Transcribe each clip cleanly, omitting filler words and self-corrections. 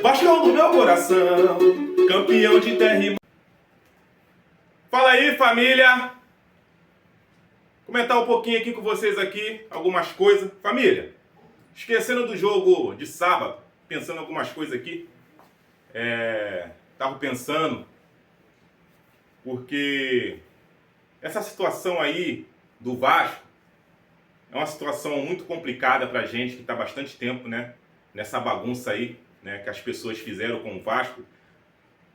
Bastião do meu coração, campeão de terra e... Fala aí, família! Comentar um pouquinho aqui com vocês aqui, algumas coisas. Família, esquecendo do jogo de sábado, pensando em algumas coisas aqui. Tava pensando, porque essa situação aí do Vasco é uma situação muito complicada pra gente, que tá há bastante tempo, né? Nessa bagunça aí, né? Que as pessoas fizeram com o Vasco,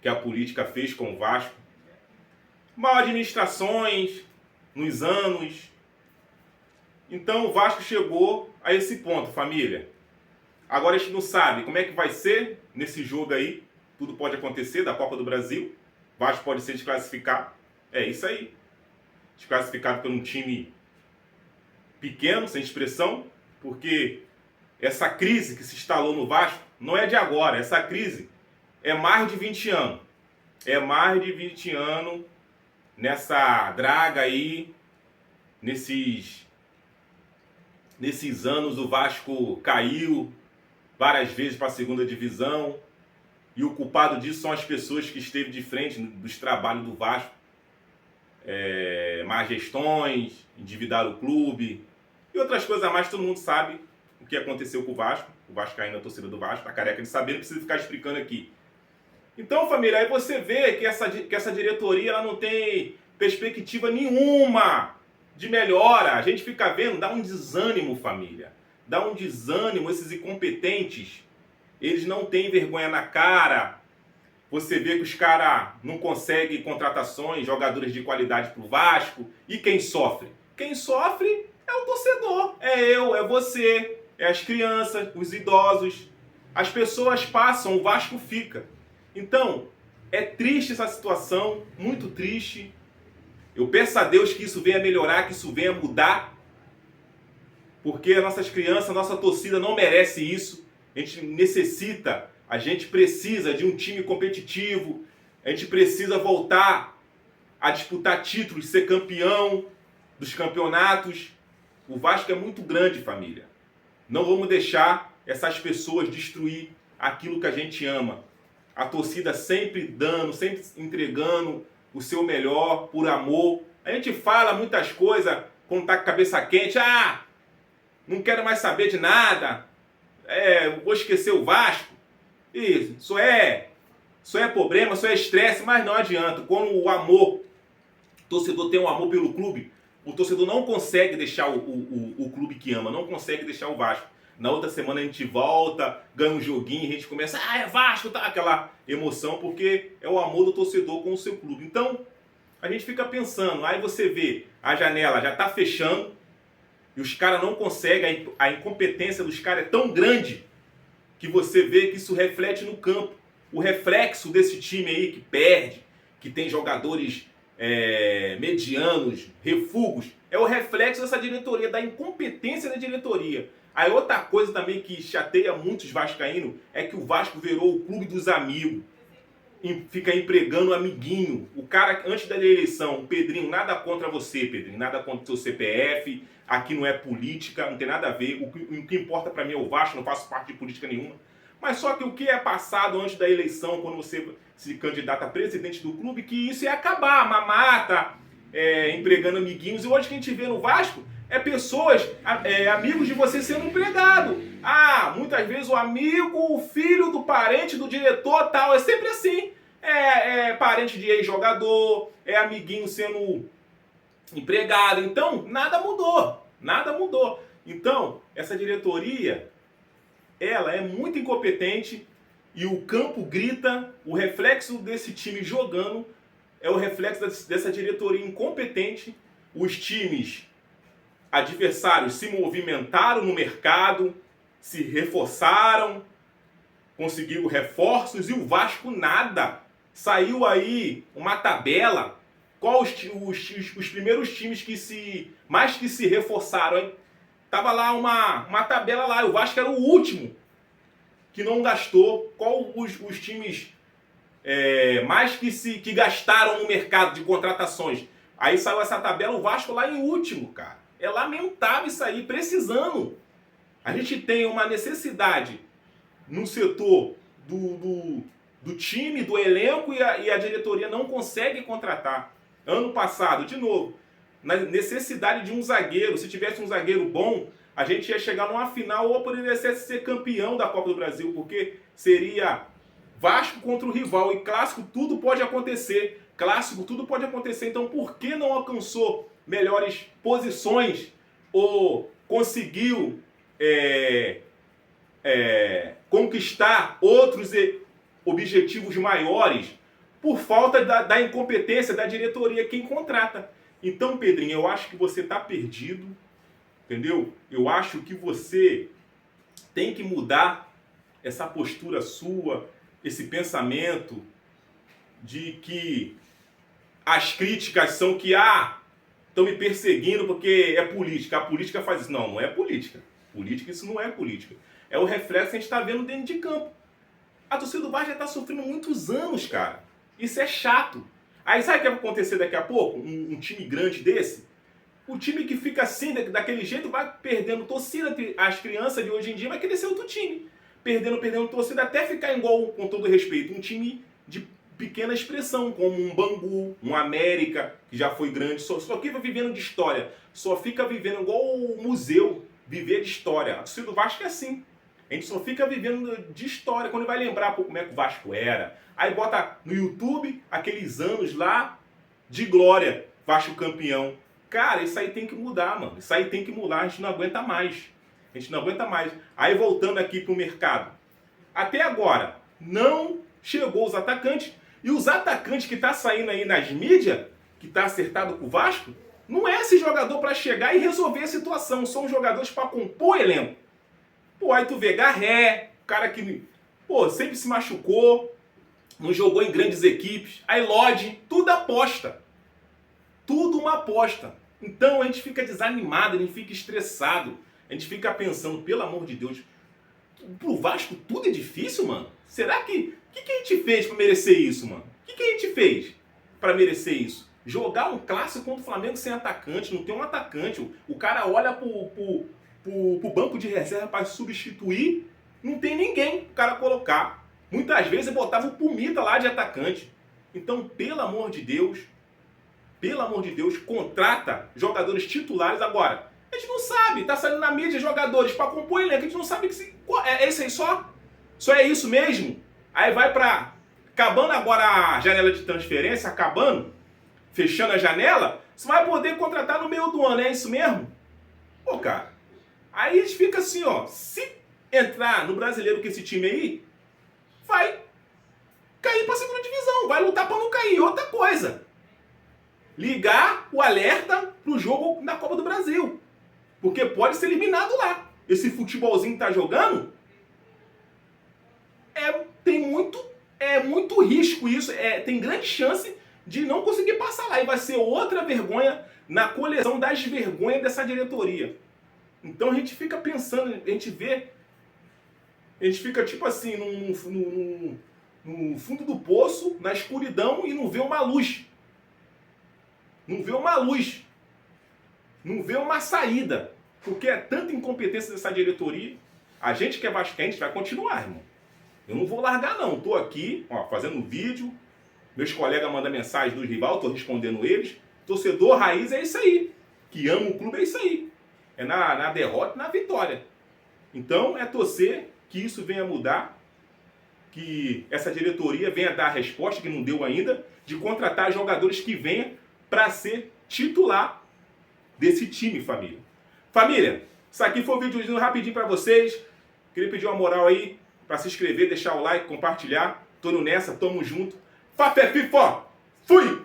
que a política fez com o Vasco. Mal administrações nos anos. Então o Vasco chegou a esse ponto, família. Agora a gente não sabe como é que vai ser nesse jogo aí. Tudo pode acontecer da Copa do Brasil. O Vasco pode ser desclassificado. É isso aí. Desclassificado por um time pequeno, sem expressão, porque essa crise que se instalou no Vasco não é de agora. Essa crise é mais de 20 anos. É mais de 20 anos nessa draga aí, nesses anos o Vasco caiu várias vezes para a segunda divisão, e o culpado disso são as pessoas que esteve de frente dos trabalhos do Vasco. Más gestões, endividaram o clube e outras coisas a mais. Todo mundo sabe o que aconteceu com o Vasco. O Vascaíno, a torcida do Vasco, tá careca de saber, não precisa ficar explicando aqui. Então, família, aí você vê que essa diretoria ela não tem perspectiva nenhuma de melhora. A gente fica vendo, dá um desânimo, família. Dá um desânimo. Esses incompetentes, eles não têm vergonha na cara. Você vê que os caras não conseguem contratações, jogadores de qualidade pro Vasco. E quem sofre? Quem sofre é o torcedor. É eu, é você, é as crianças, os idosos. As pessoas passam, o Vasco fica. Então, é triste essa situação, muito triste. Eu peço a Deus que isso venha melhorar, que isso venha mudar. Porque as nossas crianças, a nossa torcida não merece isso. A gente necessita, a gente precisa de um time competitivo. A gente precisa voltar a disputar títulos, ser campeão dos campeonatos. O Vasco é muito grande, família. Não vamos deixar essas pessoas destruir aquilo que a gente ama. A torcida sempre dando, sempre entregando o seu melhor por amor. A gente fala muitas coisas quando tá com a cabeça quente. Não quero mais saber de nada. Vou esquecer o Vasco. Isso é problema, isso é estresse, mas não adianta. Quando o torcedor tem um amor pelo clube, o torcedor não consegue deixar o clube que ama, não consegue deixar o Vasco. Na outra semana a gente volta, ganha um joguinho, a gente começa, é Vasco, tá? Aquela emoção, porque é o amor do torcedor com o seu clube. Então, a gente fica pensando, aí você vê, a janela já tá fechando, e os caras não conseguem, a incompetência dos caras é tão grande, que você vê que isso reflete no campo. O reflexo desse time aí que perde, que tem jogadores medianos, refugos, é o reflexo dessa diretoria, da incompetência da diretoria. Aí outra coisa também que chateia muitos vascaínos é que o Vasco virou o clube dos amigos. Fica empregando amiguinho. O cara, antes da eleição, Pedrinho, nada contra você, Pedrinho, nada contra o seu CPF, aqui não é política, não tem nada a ver. O que importa pra mim é o Vasco, não faço parte de política nenhuma. Mas só que o que é passado antes da eleição, quando você se candidata a presidente do clube, que isso ia acabar, mamata, empregando amiguinhos. E hoje que a gente vê no Vasco pessoas, amigos de você sendo empregado. Muitas vezes o amigo, o filho do parente do diretor tal, é sempre assim. Parente de ex-jogador, amiguinho sendo empregado. Então, nada mudou. Nada mudou. Então, essa diretoria, ela é muito incompetente e o campo grita, o reflexo desse time jogando é o reflexo dessa diretoria incompetente. Os times adversários se movimentaram no mercado, se reforçaram, conseguiram reforços, e o Vasco nada. Saiu aí uma tabela, qual os primeiros times que se reforçaram, hein? Tava lá uma tabela lá, o Vasco era o último que não gastou. Qual os times mais que gastaram no mercado de contratações? Aí saiu essa tabela, o Vasco lá em último, cara. É lamentável isso aí, precisando. A gente tem uma necessidade no setor do time, do elenco e a diretoria não consegue contratar. Ano passado, de novo, na necessidade de um zagueiro, se tivesse um zagueiro bom, a gente ia chegar numa final ou poderia ser campeão da Copa do Brasil, porque seria Vasco contra o rival e clássico tudo pode acontecer. Clássico tudo pode acontecer, então por que não alcançou melhores posições ou conseguiu conquistar outros objetivos maiores por falta da incompetência da diretoria quem contrata? Então, Pedrinho, eu acho que você está perdido, entendeu? Eu acho que você tem que mudar essa postura sua, esse pensamento de que as críticas são que, estão me perseguindo porque é política. A política faz isso. Não, não é política. Política, isso não é política. É o reflexo que a gente está vendo dentro de campo. A torcida do Vasco já está sofrendo muitos anos, cara. Isso é chato. Aí sabe o que vai acontecer daqui a pouco? Um time grande desse? O time que fica assim, daquele jeito, vai perdendo torcida. As crianças de hoje em dia vai querer ser outro time. Perdendo torcida até ficar igual, com todo respeito, um time de pequena expressão, como um Bangu, um América, que já foi grande, só fica vivendo de história. Só fica vivendo igual o museu, viver de história. A torcida do Vasco é assim. A gente só fica vivendo de história, quando vai lembrar como é que o Vasco era. Aí bota no YouTube aqueles anos lá de glória, Vasco campeão. Cara, isso aí tem que mudar, mano. Isso aí tem que mudar, a gente não aguenta mais. A gente não aguenta mais. Aí voltando aqui pro mercado. Até agora, não chegou os atacantes. E os atacantes que tá saindo aí nas mídias, que tá acertado com o Vasco, não é esse jogador para chegar e resolver a situação. São jogadores para compor o elenco. Pô, aí tu vê Garré, cara que, sempre se machucou, não jogou em grandes equipes. Aí Lodge, tudo aposta. Tudo uma aposta. Então a gente fica desanimado, a gente fica estressado. A gente fica pensando, pelo amor de Deus, pro Vasco tudo é difícil, mano? Será que... O que a gente fez pra merecer isso, mano? O que a gente fez pra merecer isso? Jogar um clássico contra o Flamengo sem atacante, não tem um atacante. O cara olha pro banco de reserva para substituir, não tem ninguém o cara colocar. Muitas vezes botava o Pumita lá de atacante. Então, pelo amor de Deus, contrata jogadores titulares agora. A gente não sabe, tá saindo na mídia jogadores para compor elenco, a gente não sabe que é isso aí só? Só é isso mesmo? Aí vai pra... Acabando agora a janela de transferência, fechando a janela, você vai poder contratar no meio do ano, é isso mesmo? Pô, cara, aí a gente fica assim, ó, se entrar no Brasileiro com esse time aí, vai cair pra segunda divisão, vai lutar pra não cair. Outra coisa, ligar o alerta pro jogo na Copa do Brasil, porque pode ser eliminado lá. Esse futebolzinho que tá jogando, é muito risco isso, tem grande chance de não conseguir passar lá. E vai ser outra vergonha na coleção das vergonhas dessa diretoria. Então a gente fica pensando, a gente fica tipo assim, no fundo do poço, na escuridão e não vê uma luz. Não vê uma luz. Não vê uma saída. Porque é tanta incompetência dessa diretoria. A gente que é vascaíno, a gente vai continuar, irmão. Eu não vou largar, não. Tô aqui, ó, fazendo vídeo. Meus colegas mandam mensagem do rival, tô respondendo eles. Torcedor raiz é isso aí. Que ama o clube é isso aí. É na derrota e na vitória. Então, é torcer que isso venha mudar. Que essa diretoria venha dar a resposta, que não deu ainda, de contratar jogadores que venham para ser titular desse time, família. Família, isso aqui foi um vídeo rapidinho para vocês. Queria pedir uma moral aí para se inscrever, deixar o like, compartilhar. Tô nessa, tamo junto. Fafé Fifó, fui!